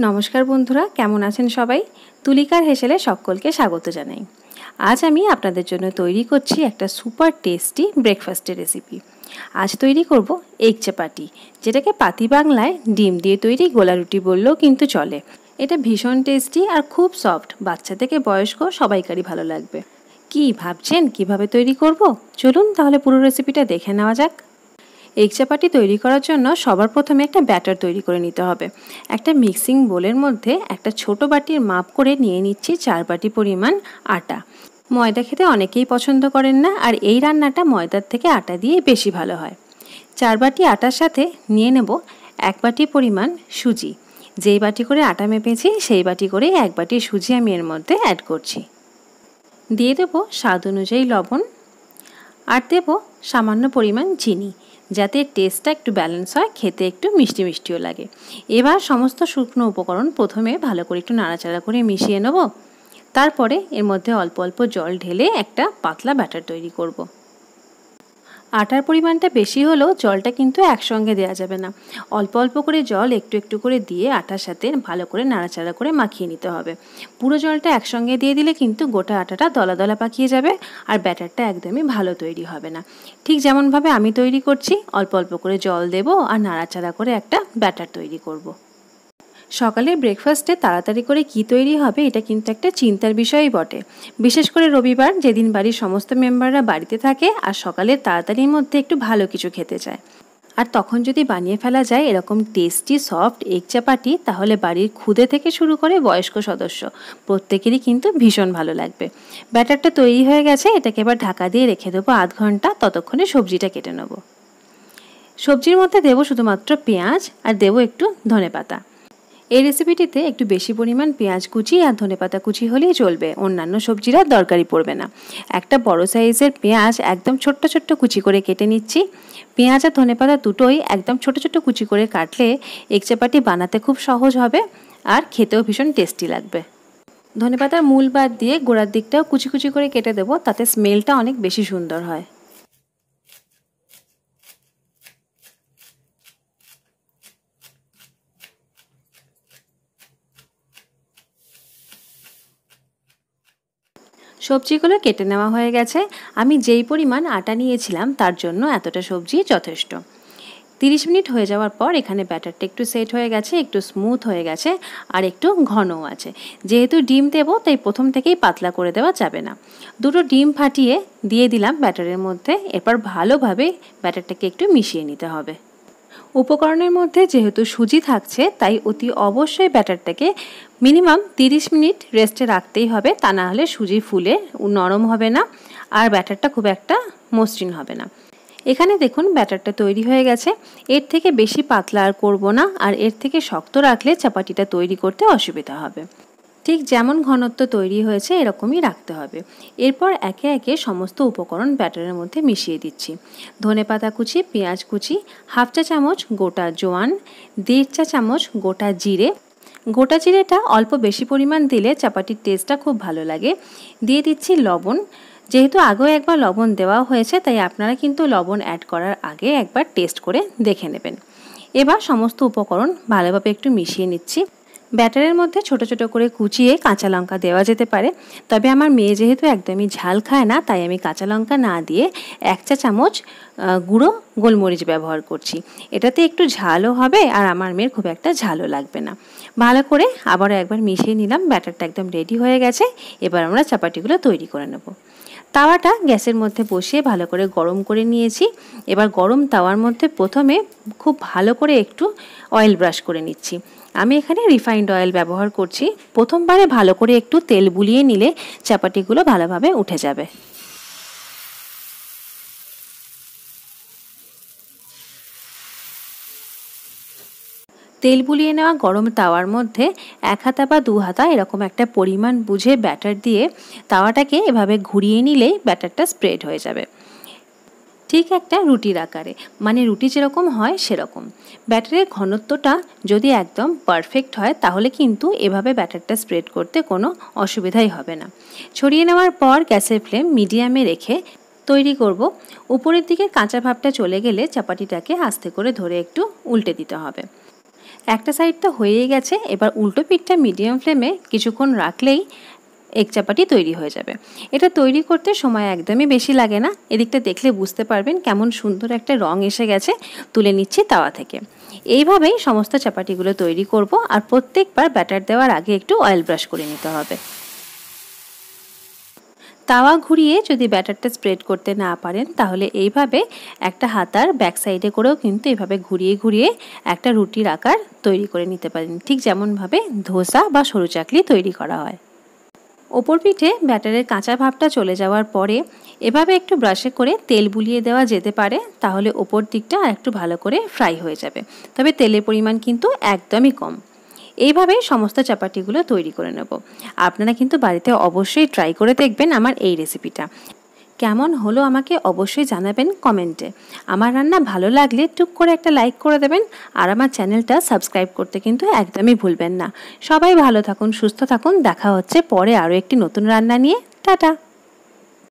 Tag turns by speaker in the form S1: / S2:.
S1: নমস্কার বন্ধুরা, কেমন আছেন সবাই? তুলিকার হেসেলে সকলকে স্বাগত জানাই। আজ আমি আপনাদের জন্য তৈরি করছি একটা সুপার টেস্টি ব্রেকফাস্টের রেসিপি। আজ তৈরি করব এগ চাপাটি, যেটাকে পাতি বাংলায় ডিম দিয়ে তৈরি গোলা রুটি বললেও কিন্তু চলে। এটা ভীষণ টেস্টি আর খুব সফট, বাচ্চা থেকে বয়স্ক সবাইকারই ভালো লাগবে। কি ভাবছেন কিভাবে তৈরি করব? চলুন তাহলে পুরো রেসিপিটা দেখে নেওয়া যাক। এগ চাপাটি তৈরি করার জন্য সবার প্রথমে একটা ব্যাটার তৈরি করে নিতে হবে। একটা মিক্সিং বোলের মধ্যে একটা ছোট বাটির মাপ করে নিয়ে নিচ্ছি 4 বাটি পরিমাণ আটা। ময়দা খেতে অনেকেই পছন্দ করেন না, আর এই রান্নাটা ময়দার থেকে আটা দিয়ে বেশি ভালো হয়। 4 বাটি আটার সাথে নিয়ে নেব 1 বাটি পরিমাণ সুজি। যেই বাটি করে আটা মেপেছি সেই বাটি করে 1 বাটি সুজি আমি এর মধ্যে অ্যাড করছি। দিয়ে দেব স্বাদ অনুযায়ী লবণ, আর দেব সামান্য পরিমাণ চিনি, যাতে টেস্টটা একটু ব্যালেন্স হয়, খেতে একটু মিষ্টি মিষ্টিও লাগে। এবার সমস্ত শুকনো উপকরণ প্রথমে ভালো করে একটু নাড়াচাড়া করে মিশিয়ে নেব। তারপরে এর মধ্যে অল্প অল্প জল ঢেলে একটা পাতলা ব্যাটার তৈরি করব। আটার পরিমাণটা বেশি হলেও জলটা কিন্তু একসঙ্গে দেওয়া যাবে না। অল্প অল্প করে জল একটু একটু করে দিয়ে আটার সাথে ভালো করে নাড়াচাড়া করে মাখিয়ে নিতে হবে। পুরো জলটা একসঙ্গে দিয়ে দিলে কিন্তু গোটা আটাটা দলা দলা পাকিয়ে যাবে, আর ব্যাটারটা একদমই ভালো তৈরি হবে না। ঠিক যেমনভাবে আমি তৈরি করছি, অল্প অল্প করে জল দেব আর নাড়াচাড়া করে একটা ব্যাটার তৈরি করব। সকালের ব্রেকফাস্টে তাড়াতাড়ি করে কি তৈরি হবে, এটা কিন্তু একটা চিন্তার বিষয়ই বটে। বিশেষ করে রবিবার, যেদিন বাড়ির সমস্ত মেম্বাররা বাড়িতে থাকে আর সকালে তাড়াতাড়ির মধ্যে একটু ভালো কিছু খেতে চায়। আর তখন যদি বানিয়ে ফেলা যায় এরকম টেস্টি সফট এগ চাপাটি, তাহলে বাড়ির খুদে থেকে শুরু করে বয়স্ক সদস্য প্রত্যেকেরই কিন্তু ভীষণ ভালো লাগবে। ব্যাটারটা তৈরি হয়ে গেছে, এটাকে এবার ঢাকা দিয়ে রেখে দেবো আধ ঘন্টা। ততক্ষণে সবজিটা কেটে নেব। সবজির মধ্যে দেবো শুধুমাত্র পেঁয়াজ আর দেবো একটু ধনেপাতা। এই রেসিপিটিতে একটু বেশি পরিমাণ পেঁয়াজ কুচি আর ধনেপাতা কুচি হলেই চলবে, অন্যান্য সবজিরা দরকারই পড়বে না। একটা বড় সাইজের পেঁয়াজ একদম ছোট্ট ছোট্ট কুচি করে কেটে নিচ্ছি। পেঁয়াজ আর ধনেপাতা দুটোই একদম ছোট ছোট কুচি করে কাটলে এগ চাপাটি বানাতে খুব সহজ হবে আর খেতেও ভীষণ টেস্টি লাগবে। ধনেপাতার মূল বাদ দিয়ে গোড়ার দিকটাও কুচি কুচি করে কেটে দেবো, তাতে স্মেলটা অনেক বেশি সুন্দর হয়। সবজিগুলো কেটে নেওয়া হয়ে গেছে। আমি যেই পরিমাণ আটা নিয়েছিলাম তার জন্য এতটা সবজি যথেষ্ট। 30 মিনিট হয়ে যাওয়ার পর এখানে ব্যাটারটা একটু সেট হয়ে গেছে, একটু স্মুথ হয়ে গেছে আর একটু ঘনও আছে। যেহেতু ডিম দেবো তাই প্রথম থেকেই পাতলা করে দেওয়া যাবে না। দুটো ডিম ফাটিয়ে দিয়ে দিলাম ব্যাটারের মধ্যে। এরপর ভালোভাবে ব্যাটারটাকে একটু মিশিয়ে নিতে হবে। উপকরণের মধ্যে যেহেতু সুজি থাকছে, তাই অতি অবশ্যই ব্যাটারটাকে মিনিমাম 30 মিনিট রেস্টে রাখতেই হবে, তা না হলে সুজি ফুলে নরম হবে না আর ব্যাটারটা খুব একটা মসৃণ হবে না। এখানে দেখুন ব্যাটারটা তৈরি হয়ে গেছে। এর থেকে বেশি পাতলা আর করব না, আর এর থেকে শক্ত রাখলে চাপাটিটা তৈরি করতে অসুবিধা হবে। ঠিক যেমন ঘনত্ব তৈরি হয়েছে এরকমই রাখতে হবে। এরপর একে একে সমস্ত উপকরণ ব্যাটারের মধ্যে মিশিয়ে দিচ্ছি। ধনেপাতা কুচি, পেঁয়াজ কুচি, হাফ চা চামচ গোটা জোয়ান, 1.5 চা চামচ গোটা জিরে। গোটা জিরেটা অল্প বেশি পরিমাণ দিলে চাপাটির টেস্টটা খুব ভালো লাগে। দিয়ে দিচ্ছি লবণ। যেহেতু আগেও একবার লবণ দেওয়া হয়েছে, তাই আপনারা কিন্তু লবণ অ্যাড করার আগে একবার টেস্ট করে দেখে নেবেন। এবার সমস্ত উপকরণ ভালোভাবে একটু মিশিয়ে নিচ্ছি। ব্যাটারের মধ্যে ছোট ছোট করে কুচিয়ে কাঁচা লঙ্কা দেওয়া যেতে পারে, তবে আমার মেয়ে যেহেতু একদমই ঝাল খায় না, তাই আমি কাঁচা লঙ্কা না দিয়ে 1 চা চামচ গুঁড়ো গোলমরিচ ব্যবহার করছি। এটাতে একটু ঝালও হবে আর আমার মেয়ের খুব একটা ঝালও লাগবে না। ভালো করে আবারও একবার মিশিয়ে নিলাম। ব্যাটারটা একদম রেডি হয়ে গেছে। এবার আমরা চাপাটিগুলো তৈরি করে নেব। তাওয়াটা গ্যাসের মধ্যে বসিয়ে ভালো করে গরম করে নিয়েছি। এবার গরম তাওয়ার মধ্যে প্রথমে খুব ভালো করে একটু অয়েল ব্রাশ করে নিচ্ছি। আমি এখানে রিফাইন্ড অয়েল ব্যবহার করছি। প্রথমবারে ভালো করে একটু তেল বুলিয়ে নিলে চাপাটিগুলো ভালোভাবে উঠে যাবে। তেল বুলিয়ে নেওয়া গরম তাওয়ার মধ্যে 1 হাতা বা 2 হাতা এরকম একটা পরিমাণ বুঝে ব্যাটার দিয়ে তাওয়াটাকে এভাবে ঘুরিয়ে নিলেই ব্যাটারটা স্প্রেড হয়ে যাবে। ঠিক একটা রুটির আকারে, মানে রুটি যেরকম হয় সেরকম। ব্যাটারের ঘনত্বটা যদি একদম পারফেক্ট হয় তাহলে কিন্তু এভাবে ব্যাটারটা স্প্রেড করতে কোনো অসুবিধাই হবে না। ছড়িয়ে নেওয়ার পর গ্যাসের ফ্লেম মিডিয়ামে রেখে তৈরি করব। উপরের দিকে কাঁচা ভাবটা চলে গেলে চাপাটিটাকে আস্তে করে ধরে একটু উল্টে দিতে হবে। একটা সাইড তো হয়েই গেছে, এবার উল্টো পিঠটা মিডিয়াম ফ্লেমে কিছুক্ষণ রাখলেই এগ চাপাটি তৈরি হয়ে যাবে। এটা তৈরি করতে সময় একদমই বেশি লাগে না। এদিকটা দেখলে বুঝতে পারবেন কেমন সুন্দর একটা রং এসে গেছে। তুলে নিচ্ছি তাওয়া থেকে। এইভাবেই সমস্ত চাপাটিগুলো তৈরি করব, আর প্রত্যেকবার ব্যাটার দেওয়ার আগে একটু অয়েল ব্রাশ করে নিতে হবে। তাওয়া ঘুরিয়ে যদি ব্যাটারটা স্প্রেড করতে না পারেন, তাহলে এইভাবে একটা হাতার ব্যাক সাইডে করেও কিন্তু এইভাবে ঘুরিয়ে ঘুরিয়ে একটা রুটির আকার তৈরি করে নিতে পারেন, ঠিক যেমনভাবে ধোসা বা সরু চাকলি তৈরি করা হয়। ওপর পিঠে ব্যাটারের কাঁচা ভাবটা চলে যাওয়ার পরে এভাবে একটু ব্রাশে করে তেল বুলিয়ে দেওয়া যেতে পারে, তাহলে ওপর দিকটা আর একটু ভালো করে ফ্রাই হয়ে যাবে। তবে তেলের পরিমাণ কিন্তু একদমই কম। এইভাবেই সমস্ত চাপাটিগুলো তৈরি করে নেব। আপনারা কিন্তু বাড়িতে অবশ্যই ট্রাই করে দেখবেন আমার এই রেসিপিটা। কেমন হলো আমাকে অবশ্যই জানাবেন কমেন্টে। আমার রান্না ভালো লাগলে টুক করে একটা লাইক করে দেবেন, আর আমার চ্যানেলটা সাবস্ক্রাইব করতে কিন্তু একদমই ভুলবেন না। সবাই ভালো থাকুন, সুস্থ থাকুন। দেখা হচ্ছে পরে আরও একটি নতুন রান্না নিয়ে। টাটা।